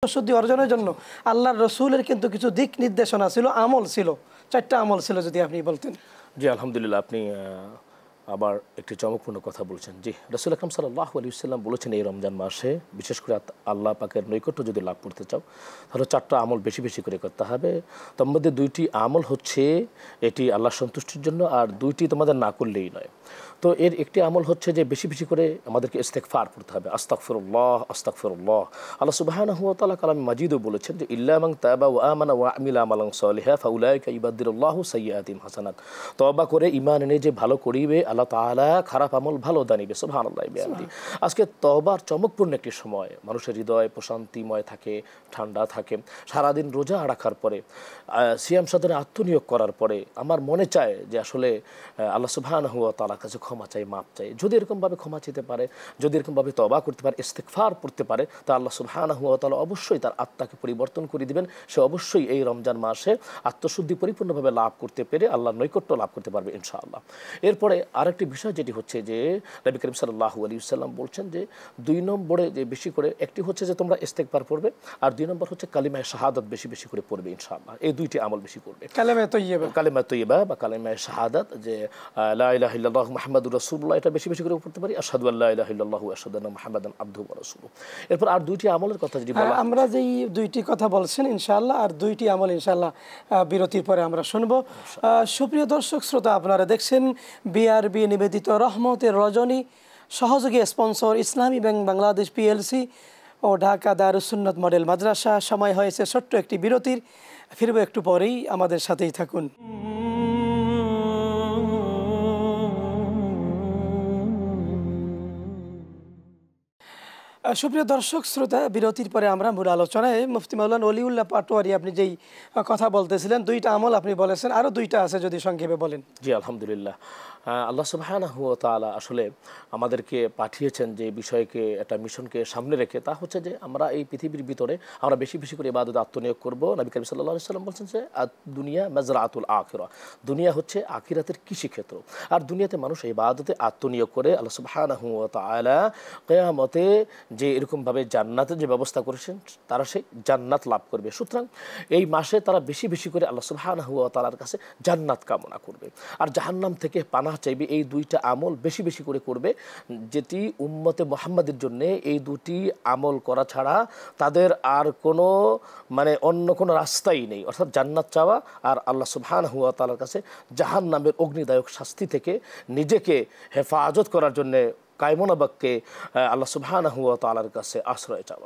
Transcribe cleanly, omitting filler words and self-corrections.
শুদ্ধি অর্জনের জন্য আল্লাহর রসুলের কিন্তু কিছু দিক নির্দেশনা ছিল, আমল ছিল, 4টা আমল ছিল, যদি আপনি বলতেন। জি আলহামদুলিল্লাহ, আপনি আবার একটি চমকপূর্ণ কথা বলছেন। জি, রাসূল আকরাম সাল্লাল্লাহু আলাইহি ওয়াসাল্লাম বলেছেন এই রমজান মাসে বিশেষ করে আল্লাহ পাকের নৈকট্য যদি লাভ করতে চাও তাহলে 4টা আমল বেশি বেশি করে করতে হবে। তার মধ্যে 2টি আমল হচ্ছে এটি আল্লাহর সন্তুষ্টির জন্য, আর 2টি তোমাদের না করলেই নয়। তো এর একটি আমল হচ্ছে যে বেশি বেশি করে আমাদেরকে ইস্তেগফার করতে হবে, আস্তাগফিরুল্লাহ আস্তাগফিরুল্লাহ। আল্লাহ সুবহানাহু ওয়া তাআলা কালামে মাজিদও বলেছেন যে ইল্লা মান তাবা ওয়া আমানা ওয়া আমিলা আমালান সালিহা ফাউলাইকা ইউবাদদিলুল্লাহু সাইয়্যাতিহিম হাসানাত। তওবা করে ঈমান এনে যে ভালো করিবে আল্লাহ তাআলা খারাপ আমল ভালো দানিবে। সুবহানাল্লাহ বিহামদি। আজকে তওবার চমকপূর্ণ একটি সময়, মানুষের হৃদয় প্রশান্তিময় থাকে, ঠান্ডা থাকে। সারাদিন রোজা রাখার পরে সিয়াম সাধনে আত্মনিয়োগ করার পরে আমার মনে চায় যে আসলে আল্লাহ সুবহানাহু ওয়া তাআলার কাছে ক্ষমা চাই, মাপ চাই। যদি এরকমভাবে ক্ষমা চাইতে পারে, যদি এরকমভাবে তওবা করতে পারে, ইস্তেগফার করতে পারে, তা আল্লাহ সুবহানাহু ওয়া তাআলা অবশ্যই তার আত্মাকে পরিবর্তন করে দিবেন। সে অবশ্যই এই রমজান মাসে আত্মশুদ্ধি পরিপূর্ণভাবে লাভ করতে পেরে আল্লাহর নৈকট্য লাভ করতে পারবে ইনশাআল্লাহ। এরপরে আরেকটি বিষয় যেটি হচ্ছে যে নবী করিম সাল্লাল্লাহু আলাইহি ওয়াসাল্লাম বলছেন যে 2 নম্বরে যে বেশি করে, একটি হচ্ছে যে তোমরা ইস্তেগফার পড়বে, আর 2 নম্বর হচ্ছে কালিমায়ে শাহাদাত বেশি বেশি করে পড়বে ইনশাআল্লাহ। এই 2টি আমল বেশি করবে। কালেমায়ে তয়্যিবা, কালেমায়ে তয়্যিবা বা কালেমায়ে শাহাদাত, যে লা ইলাহা ইল্লাল্লাহু মুহাম্মাদুর রাসূলুল্লাহ, এটা বেশি বেশি করে পড়তে পারি। আশহাদু আল্লা ইলাহা ইল্লাল্লাহু ওয়া আশহাদু আন্না মুহাম্মাদান আবদুহু ওয়া রাসূলুহু। এরপর আর 2টি আমলের কথা যদি বলা, আমরা যেই 2টি কথা বলছেন ইনশাআল্লাহ, আর 2টি আমল ইনশাআল্লাহ বিরতির পরে আমরা শুনব। সুপ্রিয় দর্শক শ্রোতা, আপনারা দেখছেন বিআরবি নিবেদিত রহমতের রজনী, সহযোগী স্পন্সর ইসলামী ব্যাংক বাংলাদেশ পিএলসি ও ঢাকা দারুস সুন্নাত মডেল মাদ্রাসা। সময় হয়েছে ছোট্ট একটি বিরতির, ফিরব একটু পরেই, আমাদের সাথেই থাকুন। সুপ্রিয় দর্শক শ্রোতা, বিরতির পরে আমরা মূল আলোচনায় মুফতি মাওলানা ওলিউল্লাহ পাটোয়ারি, আপনি যেই কথা বলতেছিলেন 2টা আমল আপনি বলেছেন, আরও 2টা আছে, যদি সংক্ষেপে বলেন। জি আলহামদুলিল্লাহ, আল্লাহ সুবহানাহু ওয়া তাআলা আসলে আমাদেরকে পাঠিয়েছেন যে বিষয়কে, একটা মিশনকে সামনে রেখে, তা হচ্ছে যে আমরা এই পৃথিবীর ভিতরে আমরা বেশি বেশি করে ইবাদতে আত্মনিয়োগ করব। নবী করিম সাল্লাল্লাহু আলাইহি ওয়াসাল্লাম বলছেন যে দুনিয়া মাজরাতুল আখিরা, দুনিয়া হচ্ছে আখিরাতের কৃষিক্ষেত্র। আর দুনিয়াতে মানুষ ইবাদতে আত্মনিয়োগ করে আল্লাহ সুবহানাহু ওয়া তাআলা কিয়ামতে যে এরকমভাবে জান্নাতের যে ব্যবস্থা করেছেন, তারা সেই জান্নাত লাভ করবে। সুতরাং এই মাসে তারা বেশি বেশি করে আল্লাহ সুবহানাহু ওয়া তাআলার কাছে জান্নাত কামনা করবে, আর জাহান্নাম থেকে পানাহ চাইবে। এই 2টা আমল বেশি বেশি করে করবে, যেটি উম্মতে মুহাম্মাদের জন্য এই 2টি আমল করা ছাড়া তাদের আর কোনো অন্য কোনো রাস্তাই নেই, অর্থাৎ জান্নাত চাওয়া আর আল্লাহ সুবহানাহু ওয়া তাআলার কাছে জাহান্নামের অগ্নিদায়ক শাস্তি থেকে নিজেকে হেফাজত করার জন্য কায়মনা বাক্যে আল্লাহ সুবহানাহু ওয়া তাআলার কাছে আশ্রয় চাওয়া।